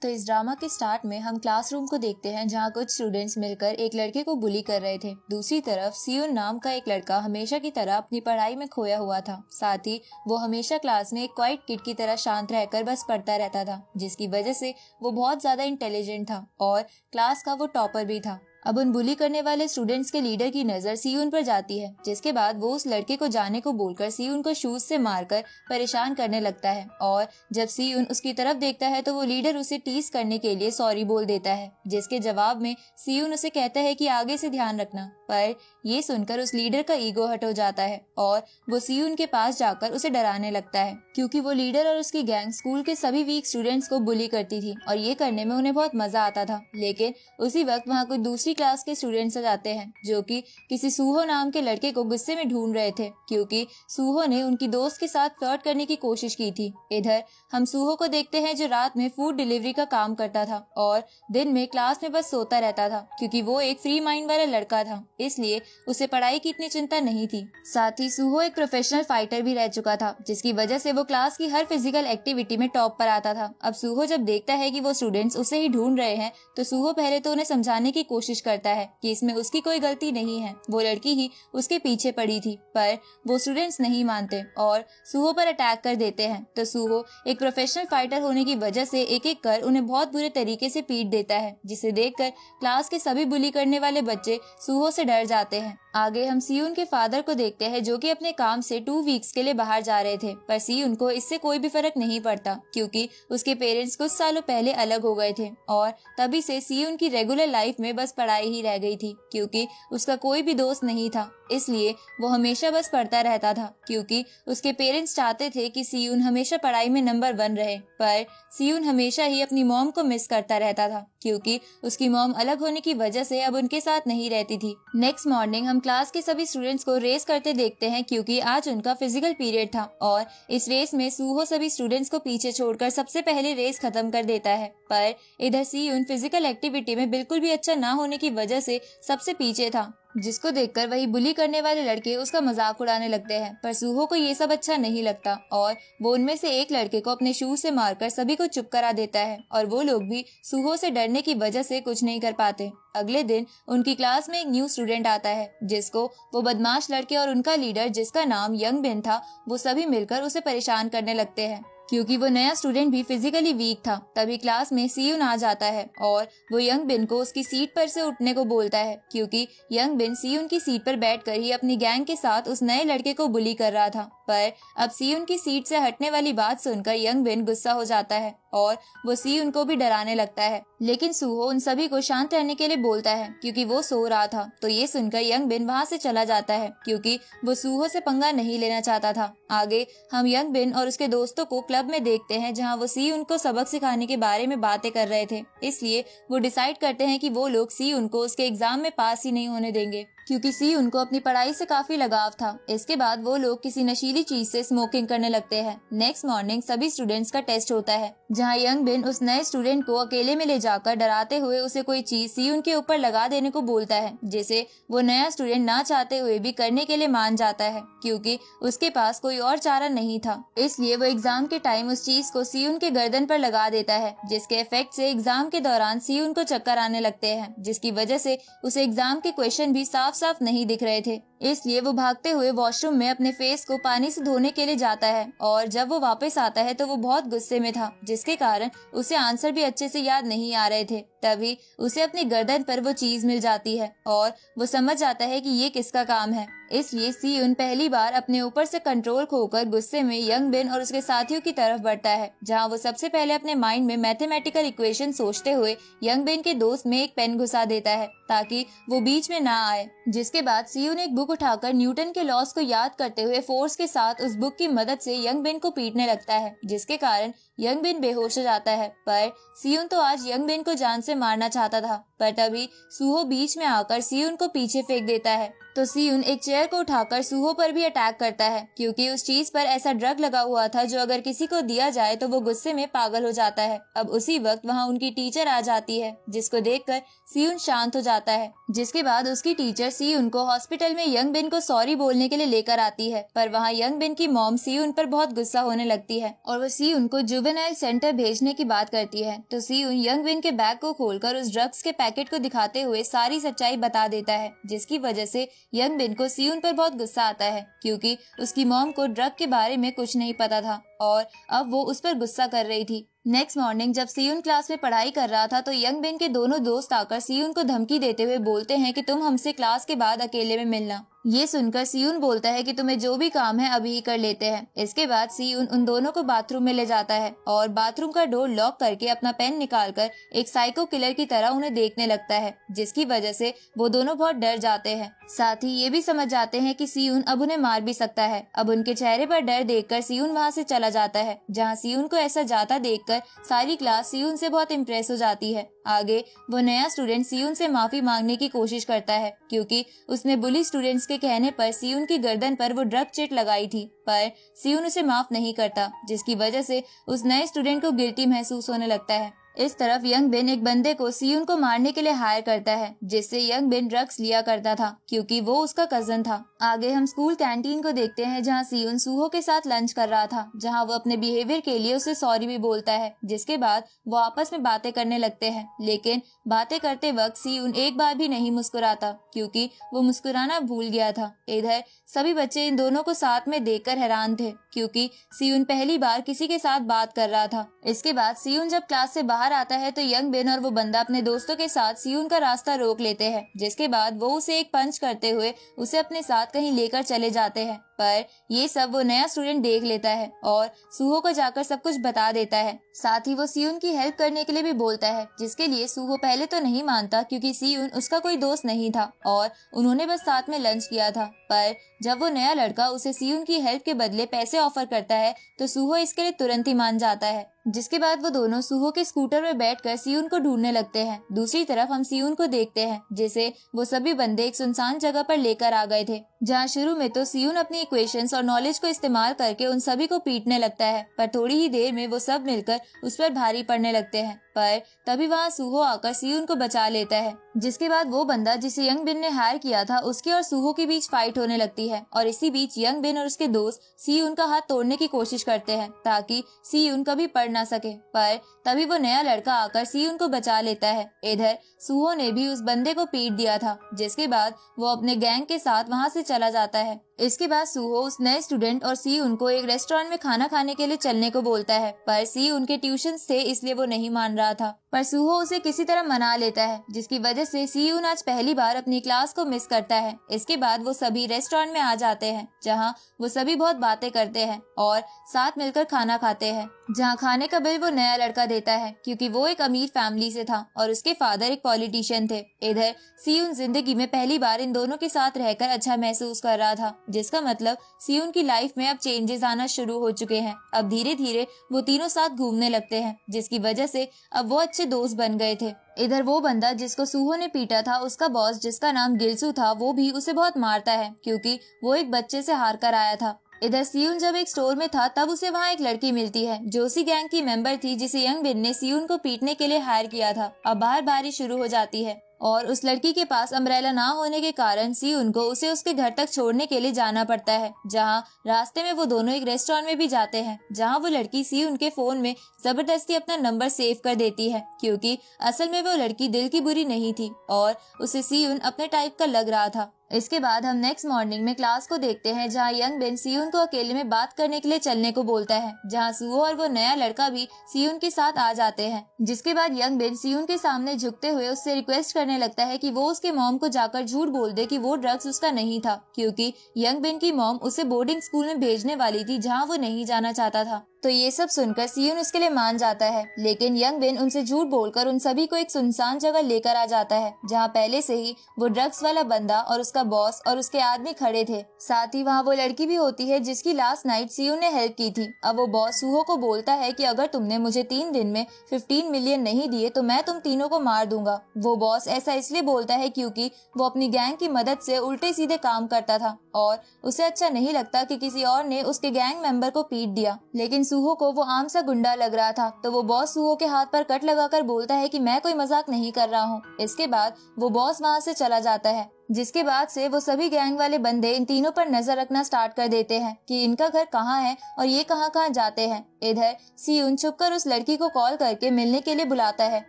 तो इस ड्रामा के स्टार्ट में हम क्लासरूम को देखते हैं जहाँ कुछ स्टूडेंट्स मिलकर एक लड़के को बुली कर रहे थे। दूसरी तरफ सियोन नाम का एक लड़का हमेशा की तरह अपनी पढ़ाई में खोया हुआ था। साथ ही वो हमेशा क्लास में एक क्वाइट किड की तरह शांत रहकर बस पढ़ता रहता था, जिसकी वजह से वो बहुत ज्यादा इंटेलिजेंट था और क्लास का वो टॉपर भी था। अब उन बुली करने वाले स्टूडेंट्स के लीडर की नजर सियोन पर जाती है, जिसके बाद वो उस लड़के को जाने को बोलकर सियोन को शूज से मारकर परेशान करने लगता है। और जब सियोन उसकी तरफ देखता है तो वो लीडर उसे टीज करने के लिए सॉरी बोल देता है, जिसके जवाब में सियोन उसे कहता है कि आगे से ध्यान रखना। पर ये सुनकर उस लीडर का ईगो हट हो जाता है और वो सियोन के पास जाकर उसे डराने लगता है, क्योंकि वो लीडर और उसकी गैंग स्कूल के सभी वीक स्टूडेंट्स को बुली करती थी और ये करने में उन्हें बहुत मजा आता था। लेकिन उसी वक्त वहाँ कोई दूसरी क्लास के स्टूडेंट्स आ जाते हैं जो कि किसी सूहो नाम के लड़के को गुस्से में ढूंढ रहे थे, क्योंकि सूहो ने उनकी दोस्त के साथ फ्लर्ट करने की कोशिश की थी। इधर हम सूहो को देखते हैं जो रात में फूड डिलीवरी का काम करता था और दिन में क्लास में बस सोता रहता था, क्योंकि वो एक फ्री माइंड वाला लड़का था, इसलिए उसे पढ़ाई की इतनी चिंता नहीं थी। साथ ही सूहो एक प्रोफेशनल फाइटर भी रह चुका था, जिसकी वजह से वो क्लास की हर फिजिकल एक्टिविटी में टॉप पर आता था। अब सूहो जब देखता है कि वो स्टूडेंट्स उसे ही ढूंढ रहे हैं तो सूहो पहले तो उन्हें समझाने की कोशिश करता है कि इसमें उसकी कोई गलती नहीं है, वो लड़की ही उसके पीछे पड़ी थी। पर वो स्टूडेंट्स नहीं मानते और सूहो पर अटैक कर देते हैं। तो सूहो एक प्रोफेशनल फाइटर होने की वजह से एक एक कर उन्हें बहुत बुरे तरीके से पीट देता है, जिसे देखकर क्लास के सभी बुली करने वाले बच्चे सूहो से डर जाते हैं। आगे हम सियोन के फादर को देखते हैं जो कि अपने काम से 2 वीक्स के लिए बाहर जा रहे थे, पर सियोन को इससे कोई भी फर्क नहीं पड़ता, क्योंकि उसके पेरेंट्स कुछ सालों पहले अलग हो गए थे और तभी से सियोन की रेगुलर लाइफ में बस पढ़ाई ही रह गई थी, क्योंकि उसका कोई भी दोस्त नहीं था। इसलिए वो हमेशा बस पढ़ता रहता था, क्योंकि उसके पेरेंट्स चाहते थे कि सियोन हमेशा पढ़ाई में नंबर 1 रहे। पर सियोन हमेशा ही अपनी मॉम को मिस करता रहता था, क्योंकि उसकी मॉम अलग होने की वजह से अब उनके साथ नहीं रहती थी। नेक्स्ट मॉर्निंग हम क्लास के सभी स्टूडेंट्स को रेस करते देखते हैं, क्योंकि आज उनका फिजिकल पीरियड था और इस रेस में सूहो सभी स्टूडेंट्स को पीछे छोड़कर सबसे पहले रेस खत्म कर देता है। पर इधर सियोन फिजिकल एक्टिविटी में बिल्कुल भी अच्छा ना होने की वजह से सबसे पीछे था, जिसको देखकर वही बुली करने वाले लड़के उसका मजाक उड़ाने लगते हैं। पर सूहो को ये सब अच्छा नहीं लगता और वो उनमें से एक लड़के को अपने शूज से मारकर सभी को चुप करा देता है और वो लोग भी सूहो से डरने की वजह से कुछ नहीं कर पाते। अगले दिन उनकी क्लास में एक न्यू स्टूडेंट आता है, जिसको वो बदमाश लड़के और उनका लीडर जिसका नाम यंग बिन था, वो सभी मिलकर उसे परेशान करने लगते हैं, क्योंकि वो नया स्टूडेंट भी फिजिकली वीक था। तभी क्लास में सियोन आ जाता है और वो यंग बिन को उसकी सीट पर से उठने को बोलता है, क्योंकि यंग बिन सियोन की सीट पर बैठकर ही अपनी गैंग के साथ उस नए लड़के को बुली कर रहा था। पर अब सियोन की सीट से हटने वाली बात सुनकर यंग बिन गुस्सा हो जाता है और वो सियोन को भी डराने लगता है। लेकिन सूहो उन सभी को शांत रहने के लिए बोलता है, क्योंकि वो सो रहा था। तो ये सुनकर यंग बिन वहाँ से चला जाता है, क्योंकि वो सूहो से पंगा नहीं लेना चाहता था। आगे हम यंग बिन और उसके दोस्तों को क्लब में देखते हैं, जहाँ वो सियोन को सबक सिखाने के बारे में बातें कर रहे थे। इसलिए वो डिसाइड करते हैं कि वो लोग सियोन को उसके एग्जाम में पास ही नहीं होने देंगे, क्योंकि सियोन को अपनी पढ़ाई से काफी लगाव था। इसके बाद वो लोग किसी नशीली चीज से स्मोकिंग करने लगते हैं। नेक्स्ट मॉर्निंग सभी स्टूडेंट्स का टेस्ट होता है, जहाँ यंग बिन उस नए स्टूडेंट को अकेले में ले जाकर डराते हुए उसे कोई चीज सियोन के ऊपर लगा देने को बोलता है, जिसे वो नया स्टूडेंट ना चाहते हुए भी करने के लिए मान जाता है, क्योंकि उसके पास कोई और चारा नहीं था। इसलिए वो एग्जाम के टाइम उस चीज को सियोन के गर्दन पर लगा देता है, जिसके इफेक्ट से एग्जाम के दौरान सियोन को चक्कर आने लगते हैं, जिसकी वजह से उसे एग्जाम के क्वेश्चन भी साफ नहीं दिख रहे थे। इसलिए वो भागते हुए वॉशरूम में अपने फेस को पानी से धोने के लिए जाता है और जब वो वापस आता है तो वो बहुत गुस्से में था, जिसके कारण उसे आंसर भी अच्छे से याद नहीं आ रहे थे। तभी उसे अपनी गर्दन पर वो चीज मिल जाती है और वो समझ जाता है कि ये किसका काम है। इसलिए सियोन पहली बार अपने ऊपर से कंट्रोल खोकर गुस्से में यंग बिन और उसके साथियों की तरफ बढ़ता है, जहां वो सबसे पहले अपने माइंड में मैथमेटिकल इक्वेशन सोचते हुए यंग बिन के दोस्त में एक पेन घुसा देता है ताकि वो बीच में ना आए। जिसके बाद सियोन एक बुक उठाकर न्यूटन के लॉस को याद करते हुए फोर्स के साथ उस बुक की मदद से यंग बिन को पीटने लगता है, जिसके कारण यंग बिन बेहोश हो जाता है। पर सियोन तो आज यंग बिन को जान से मारना चाहता था, पर तभी सूहो बीच में आकर सियोन को पीछे फेंक देता है। तो सियोन एक चेयर को उठाकर सूहो पर भी अटैक करता है, क्योंकि उस चीज पर ऐसा ड्रग लगा हुआ था जो अगर किसी को दिया जाए तो वो गुस्से में पागल हो जाता है। अब उसी वक्त वहाँ उनकी टीचर आ जाती है, जिसको देखकर सियोन शांत हो जाता है। जिसके बाद उसकी टीचर सियोन को हॉस्पिटल में यंग बिन को सॉरी बोलने के लिए लेकर आती है, पर वहाँ यंग बिन की मॉम सियोन पर बहुत गुस्सा होने लगती है और वो सियोन को जुवेनाइल जुवेनाइल सेंटर भेजने की बात करती है तो सीयून यंग बिन के बैग को खोलकर उस ड्रग्स के पैकेट को दिखाते हुए सारी सच्चाई बता देता है, जिसकी वजह से यंग बिन को सीयून पर बहुत गुस्सा आता है क्योंकि उसकी मॉम को ड्रग के बारे में कुछ नहीं पता था और अब वो उस पर गुस्सा कर रही थी। नेक्स्ट मॉर्निंग जब सीयून क्लास में पढ़ाई कर रहा था तो यंग बिन के दोनों दोस्त आकर सीयून को धमकी देते हुए बोलते हैं कि तुम हमसे क्लास के बाद अकेले में मिलना। ये सुनकर सीयून बोलता है कि तुम्हें जो भी काम है अभी ही कर लेते हैं। इसके बाद सीयून उन दोनों को बाथरूम में ले जाता है और बाथरूम का डोर लॉक करके अपना पेन निकालकर एक साइको किलर की तरह उन्हें देखने लगता है, जिसकी वजह से वो दोनों बहुत डर जाते हैं। साथ ही ये भी समझ जाते हैं कि सीयून अब उन्हें मार भी सकता है। अब उनके चेहरे पर डर देखकर सीयून वहाँ से चला जाता है, जहाँ सीयून को ऐसा जाता देखकर सारी क्लास सीयून से बहुत इम्प्रेस हो जाती है। आगे वो नया स्टूडेंट सीयून से माफी मांगने की कोशिश करता है क्योंकि उसने बुली स्टूडेंट्स के कहने पर सीयून की गर्दन पर वो ड्रग चिट लगाई थी, पर सीयून उसे माफ नहीं करता, जिसकी वजह से उस नए स्टूडेंट को गिल्टी महसूस होने लगता है। इस तरफ यंग बिन एक बंदे को सीयून को मारने के लिए हायर करता है, जिससे यंग बिन ड्रग्स लिया करता था क्योंकि वो उसका कजन था। आगे हम स्कूल कैंटीन को देखते हैं जहाँ सीयून सूहो के साथ लंच कर रहा था, जहाँ वो अपने बिहेवियर के लिए उसे सॉरी भी बोलता है, जिसके बाद वो आपस में बातें करने लगते हैं। लेकिन बातें करते वक्त सीयून एक बार भी नहीं मुस्कुराता क्योंकि वो मुस्कुराना भूल गया था। इधर सभी बच्चे इन दोनों को साथ में देखकर हैरान थे क्योंकि सीयून पहली बार किसी के साथ बात कर रहा था। इसके बाद सीयून जब क्लास से बाहर आता है तो यंग बिन और वो बंदा अपने दोस्तों के साथ सीयून का रास्ता रोक लेते हैं, जिसके बाद वो उसे एक पंच करते हुए उसे अपने साथ कहीं लेकर चले जाते हैं। पर ये सब वो नया स्टूडेंट देख लेता है और सूहो को जाकर सब कुछ बता देता है। साथ ही वो सीयून की हेल्प करने के लिए भी बोलता है, जिसके लिए सूहो पहले तो नहीं मानता क्योंकि सीयून उसका कोई दोस्त नहीं था और उन्होंने बस साथ में लंच किया था। पर जब वो नया लड़का उसे सीयून की हेल्प के बदले पैसे ऑफर करता है तो सूहो इसके लिए तुरंत ही मान जाता है, जिसके बाद वो दोनों सूहो के स्कूटर में बैठकर सीयून को ढूंढने लगते हैं। दूसरी तरफ हम सीयून को देखते हैं जिसे वो सभी बंदे एक सुनसान जगह पर लेकर आ गए थे, जहाँ शुरू में तो सीयून अपनी इक्वेशंस और नॉलेज को इस्तेमाल करके उन सभी को पीटने लगता है, पर थोड़ी ही देर में वो सब मिलकर उस पर भारी पड़ने लगते हैं। पर तभी वहाँ सूहो आकर सीयून को बचा लेता है, जिसके बाद वो बंदा जिसे यंग बिन ने हायर किया था उसके और सूहो के बीच फाइट होने लगती है और इसी बीच यंग बिन और उसके दोस्त सीयून का हाथ तोड़ने की कोशिश करते हैं ताकि सीयून कभी पड़ ना सके। पर तभी वो नया लड़का आकर सीयून को बचा लेता है। इधर सूहो ने भी उस बंदे को पीट दिया था, जिसके बाद वो अपने गैंग के साथ वहाँ से चला जाता है। इसके बाद सूहो उस नए स्टूडेंट और सीयून को एक रेस्टोरेंट में खाना खाने के लिए चलने को बोलता है, पर सीयून के ट्यूशंस थे इसलिए वो नहीं मान रहा था। पर सूहो उसे किसी तरह मना लेता है, जिसकी वजह से सीयून आज पहली बार अपनी क्लास को मिस करता है। इसके बाद वो सभी रेस्टोरेंट में आ जाते हैं, जहाँ वो सभी बहुत बातें करते हैं और साथ मिलकर खाना खाते हैं, जहाँ खाने का बिल वो नया लड़का देता है क्योंकि वो एक अमीर फैमिली से था और उसके फादर एक पॉलिटिशियन थे। इधर सीयून जिंदगी में पहली बार इन दोनों के साथ रहकर अच्छा महसूस कर रहा था, जिसका मतलब सीयून की लाइफ में अब चेंजेस आना शुरू हो चुके हैं। अब धीरे धीरे वो तीनों साथ घूमने लगते हैं, जिसकी वजह से अब वो अच्छे दोस्त बन गए थे। इधर वो बंदा जिसको सूहो ने पीटा था, उसका बॉस जिसका नाम गिल्सू था, वो भी उसे बहुत मारता है क्योंकि वो एक बच्चे से हार कर आया था। इधर सीयून जब एक स्टोर में था तब उसे वहाँ एक लड़की मिलती है जो उसी गैंग की मेंबर थी जिसे यंग बिन ने सीयून को पीटने के लिए हायर किया था। अब बाहर बारिश शुरू हो जाती है और उस लड़की के पास अम्ब्रेला ना होने के कारण सीयून को उसे उसके घर तक छोड़ने के लिए जाना पड़ता है, जहाँ रास्ते में वो दोनों एक रेस्टोरेंट में भी जाते हैं, जहाँ वो लड़की सीयून के फोन में जबरदस्ती अपना नंबर सेव कर देती है क्योंकि असल में वो लड़की दिल की बुरी नहीं थी और उसे सीयून अपने टाइप का लग रहा था। इसके बाद हम नेक्स्ट मॉर्निंग में क्लास को देखते हैं, जहाँ यंग बिन सीयून को अकेले में बात करने के लिए चलने को बोलता है, जहाँ सूहो और वो नया लड़का भी सीयून के साथ आ जाते हैं। जिसके बाद यंग बिन सीयून के सामने झुकते हुए उससे रिक्वेस्ट करने लगता है कि वो उसके मॉम को जाकर झूठ बोल दे कि वो ड्रग्स उसका नहीं था, क्योंकि यंग बिन की मॉम उसे बोर्डिंग स्कूल में भेजने वाली थी जहाँ वो नहीं जाना चाहता था। तो ये सब सुनकर सीयून उसके लिए मान जाता है, लेकिन यंग बिन उनसे झूठ बोलकर उन सभी को एक सुनसान जगह लेकर आ जाता है, जहाँ पहले से ही वो ड्रग्स वाला बंदा और उसका बॉस और उसके आदमी खड़े थे। साथ ही वहाँ वो लड़की भी होती है जिसकी लास्ट नाइट सीयून ने हेल्प की थी। अब वो बॉस सूहो को बोलता है कि अगर तुमने मुझे 3 दिन में 15 मिलियन नहीं दिए तो मैं तुम तीनों को मार दूंगा। वो बॉस ऐसा इसलिए बोलता है क्योंकि वो अपनी गैंग की मदद से उल्टे सीधे काम करता था और उसे अच्छा नहीं लगता कि किसी और ने उसके गैंग मेंबर को पीट दिया। लेकिन सूहो को वो आम सा गुंडा लग रहा था, तो वो बॉस सूहो के हाथ पर कट लगाकर बोलता है कि मैं कोई मजाक नहीं कर रहा हूँ। इसके बाद वो बॉस वहाँ से चला जाता है। जिसके बाद से वो सभी गैंग वाले बंदे इन तीनों पर नजर रखना स्टार्ट कर देते हैं कि इनका घर कहाँ है और ये कहाँ कहाँ जाते हैं। इधर सियुन छुपकर उस लड़की को कॉल करके मिलने के लिए बुलाता है,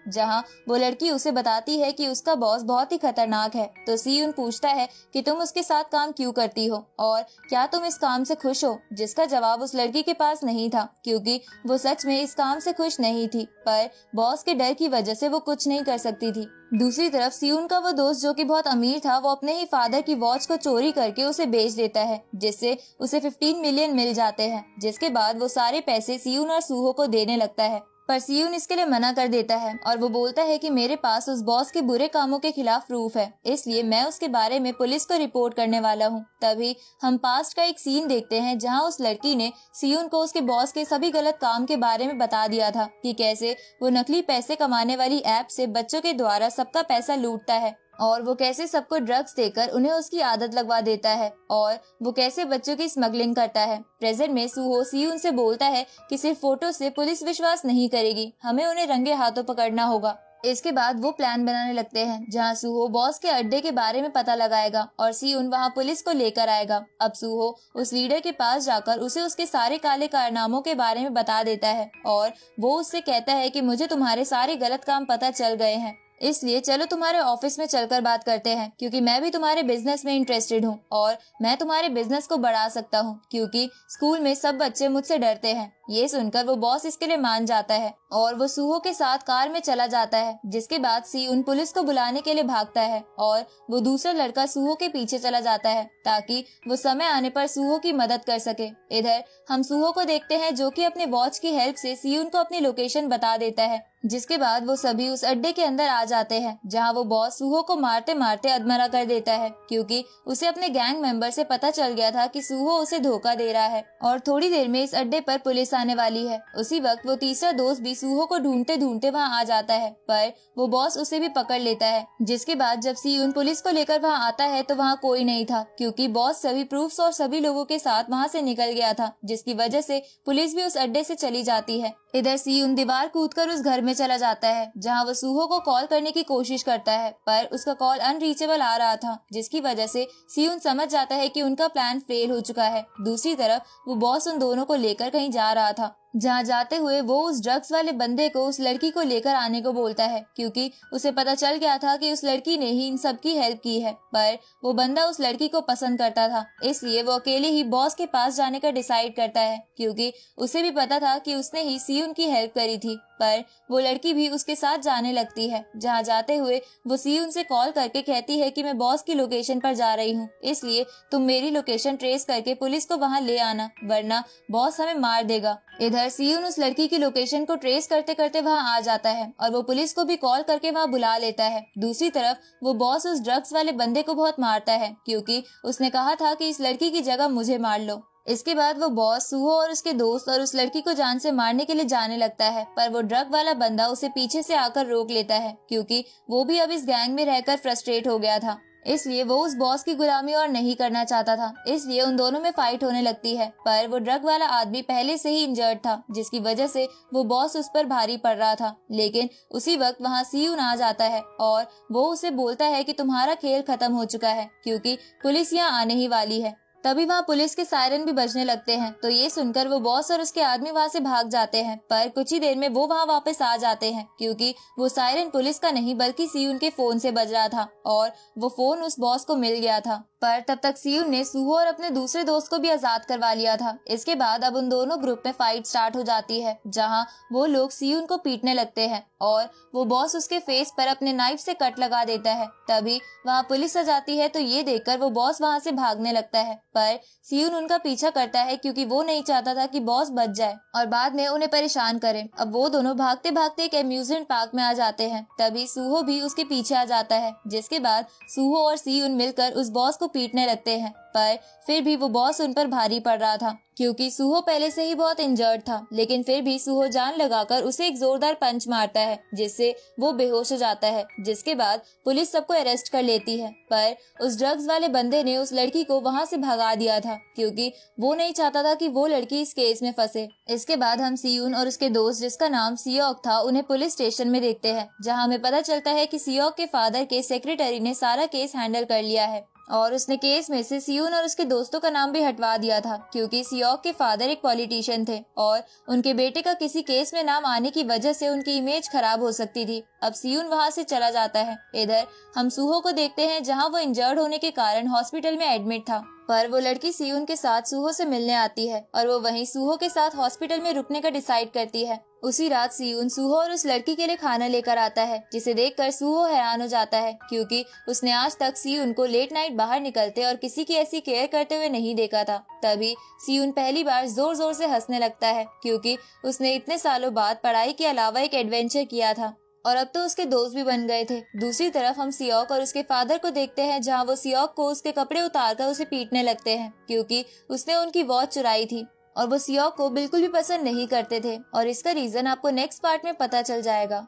जहाँ वो लड़की उसे बताती है कि उसका बॉस बहुत ही खतरनाक है। तो सियुन पूछता है कि तुम उसके साथ काम क्यों करती हो और क्या तुम इस काम से खुश हो, जिसका जवाब उस लड़की के पास नहीं था, क्योंकि वो सच में इस काम से खुश नहीं थी, पर बॉस के डर की वजह से वो कुछ नहीं कर सकती थी। दूसरी तरफ सियुन का वो दोस्त जो कि बहुत अमीर था, वो अपने ही फादर की वॉच को चोरी करके उसे बेच देता है, जिससे उसे 15 मिलियन मिल जाते हैं। जिसके बाद वो सारे पैसे सियुन और सूहो को देने लगता है, पर सियुन इसके लिए मना कर देता है और वो बोलता है कि मेरे पास उस बॉस के बुरे कामों के खिलाफ प्रूफ है, इसलिए मैं उसके बारे में पुलिस को रिपोर्ट करने वाला हूँ। तभी हम पास्ट का एक सीन देखते हैं जहाँ उस लड़की ने सियुन को उसके बॉस के सभी गलत काम के बारे में बता दिया था कि कैसे वो नकली पैसे कमाने वाली ऐप से बच्चों के द्वारा सबका पैसा लूटता है और वो कैसे सबको ड्रग्स देकर उन्हें उसकी आदत लगवा देता है और वो कैसे बच्चों की स्मगलिंग करता है। प्रेजेंट में सूहो सियुन से बोलता है कि सिर्फ फोटो से पुलिस विश्वास नहीं करेगी, हमें उन्हें रंगे हाथों पकड़ना होगा। इसके बाद वो प्लान बनाने लगते हैं जहाँ सूहो बॉस के अड्डे के बारे में पता लगाएगा और सियुन वहाँ पुलिस को लेकर आएगा। अब सूहो उस लीडर के पास जाकर उसे उसके सारे काले कारनामों के बारे में बता देता है और वो उससे कहता है कि मुझे तुम्हारे सारे गलत काम पता चल गए हैं, इसलिए चलो तुम्हारे ऑफिस में चलकर बात करते हैं, क्योंकि मैं भी तुम्हारे बिजनेस में इंटरेस्टेड हूँ और मैं तुम्हारे बिजनेस को बढ़ा सकता हूँ, क्योंकि स्कूल में सब बच्चे मुझसे डरते हैं। ये सुनकर वो बॉस इसके लिए मान जाता है और वो सूहो के साथ कार में चला जाता है। जिसके बाद सियुन पुलिस को बुलाने के लिए भागता है और वो दूसरा लड़का सूहो के पीछे चला जाता है ताकि वो समय आने पर सूहो की मदद कर सके। इधर हम सूहो को देखते हैं जो कि अपने वॉच की हेल्प से सियुन को अपनी लोकेशन बता देता है। जिसके बाद वो सभी उस अड्डे के अंदर आ जाते हैं जहां वो बॉस सूहो को मारते मारते अधमरा कर देता है, क्योंकि उसे अपने गैंग मेंबर से पता चल गया था कि सूहो उसे धोखा दे रहा है और थोड़ी देर में इस अड्डे पर पुलिस आने वाली है। उसी वक्त वो तीसरा दोस्त भी सूहो को ढूंढते ढूंढते वहां आ जाता है, पर वो बॉस उसे भी पकड़ लेता है। जिसके बाद जब सियुन पुलिस को लेकर वहां आता है तो वहां कोई नहीं था, क्योंकि बॉस सभी प्रूफ्स और सभी लोगों के साथ वहां से निकल गया था, जिसकी वजह से पुलिस भी उस अड्डे से चली जाती है। इधर सियुन दीवार कूदकर उस घर में चला जाता है जहां वो सूहो को कॉल करने की कोशिश करता है, पर उसका कॉल अनरीचेबल आ रहा था, जिसकी वजह से सियुन समझ जाता है कि उनका प्लान फेल हो चुका है। दूसरी तरफ वो बॉस उन दोनों को लेकर कहीं जा रहा था, जहाँ जाते हुए वो उस ड्रग्स वाले बंदे को उस लड़की को लेकर आने को बोलता है, क्योंकि उसे पता चल गया था कि उस लड़की ने ही इन सब की हेल्प की है। पर वो बंदा उस लड़की को पसंद करता था, इसलिए वो अकेले ही बॉस के पास जाने का डिसाइड करता है, क्योंकि उसे भी पता था कि उसने ही सियुन की हेल्प करी थी। पर वो लड़की भी उसके साथ जाने लगती है, जहाँ जाते हुए वो सियुन से कॉल करके कहती है कि मैं बॉस की लोकेशन पर जा रही हूँ, इसलिए तुम मेरी लोकेशन ट्रेस करके पुलिस को वहाँ ले आना, वरना बॉस हमें मार देगा। इधर सियुन उस लड़की की लोकेशन को ट्रेस करते करते वहाँ आ जाता है और वो पुलिस को भी कॉल करके वहाँ बुला लेता है। दूसरी तरफ वो बॉस उस ड्रग्स वाले बंदे को बहुत मारता है, क्योंकि उसने कहा था कि इस लड़की की जगह मुझे मार लो। इसके बाद वो बॉस सूहो और उसके दोस्त और उस लड़की को जान से मारने के लिए जाने लगता है, पर वो ड्रग वाला बंदा उसे पीछे से आकर रोक लेता है, क्योंकि वो भी अब इस गैंग में रहकर फ्रस्ट्रेट हो गया था, इसलिए वो उस बॉस की गुलामी और नहीं करना चाहता था। इसलिए उन दोनों में फाइट होने लगती है, पर वो ड्रग वाला आदमी पहले से ही इंजर्ड था, जिसकी वजह से वो बॉस उस पर भारी पड़ रहा था। लेकिन उसी वक्त वहाँ सियुन आ जाता है और वो उसे बोलता है कि तुम्हारा खेल खत्म हो चुका है, क्योंकि पुलिस यहाँ आने ही वाली है। तभी वहाँ पुलिस के सायरन भी बजने लगते हैं, तो ये सुनकर वो बॉस और उसके आदमी वहाँ से भाग जाते हैं, पर कुछ ही देर में वो वहाँ वापस आ जाते हैं, क्योंकि वो सायरन पुलिस का नहीं बल्कि सियुन के फोन से बज रहा था और वो फोन उस बॉस को मिल गया था। पर तब तक सियुन ने सूहो और अपने दूसरे दोस्त को भी आजाद करवा लिया था। इसके बाद अब उन दोनों ग्रुप में फाइट स्टार्ट हो जाती है, जहां वो लोग सियुन को पीटने लगते हैं और वो बॉस उसके फेस पर अपने नाइफ से कट लगा देता है। तभी वहां पुलिस आ जाती है, तो ये देखकर वो बॉस वहां से भागने लगता है, पर सियुन उनका पीछा करता है, क्योंकि वो नहीं चाहता था कि बॉस बच जाए और बाद में उन्हें परेशान करे। अब वो दोनों भागते भागते एक एम्यूजमेंट पार्क में आ जाते हैं। तभी सूहो भी उसके पीछे आ जाता है, जिसके बाद सूहो और सियुन मिलकर उस बॉस को पीटने लगते हैं, पर फिर भी वो बॉस उन पर भारी पड़ रहा था क्योंकि सूहो पहले से ही बहुत इंजर्ड था। लेकिन फिर भी सूहो जान लगाकर उसे एक जोरदार पंच मारता है जिससे वो बेहोश हो जाता है, जिसके बाद पुलिस सबको अरेस्ट कर लेती है। पर उस ड्रग्स वाले बंदे ने उस लड़की को वहाँ से भगा दिया था क्योंकि वो नहीं चाहता था कि वो लड़की इस केस में फंसे। इसके बाद हम सियोन और उसके दोस्त जिसका नाम सियोक था उन्हें पुलिस स्टेशन में देखते हैं, जहाँ हमें पता चलता है कि सियोक के फादर के सेक्रेटरी ने सारा केस हैंडल कर लिया है और उसने केस में से सियोन और उसके दोस्तों का नाम भी हटवा दिया था क्योंकि सियोक के फादर एक पॉलिटिशियन थे और उनके बेटे का किसी केस में नाम आने की वजह से उनकी इमेज खराब हो सकती थी। अब सियोन वहां से चला जाता है। इधर हम सूहो को देखते हैं जहां वो इंजर्ड होने के कारण हॉस्पिटल में एडमिट था, पर वो लड़की सियोन के साथ सूहो से मिलने आती है और वो वहीं सूहो के साथ हॉस्पिटल में रुकने का डिसाइड करती है। उसी रात सियोन सूहो और उस लड़की के लिए खाना लेकर आता है, जिसे देखकर सूहो हैरान हो जाता है क्योंकि उसने आज तक सियोन को लेट नाइट बाहर निकलते और किसी की ऐसी केयर करते हुए नहीं देखा था। तभी सियोन पहली बार जोर जोर से हंसने लगता है क्योंकि उसने इतने सालों बाद पढ़ाई के अलावा एक एडवेंचर किया था और अब तो उसके दोस्त भी बन गए थे। दूसरी तरफ हम सियोक और उसके फादर को देखते हैं जहां वो सियोक को उसके कपड़े उतारकर उसे पीटने लगते हैं क्योंकि उसने उनकी वॉच चुराई थी और वो सियोक को बिल्कुल भी पसंद नहीं करते थे और इसका रीजन आपको नेक्स्ट पार्ट में पता चल जाएगा।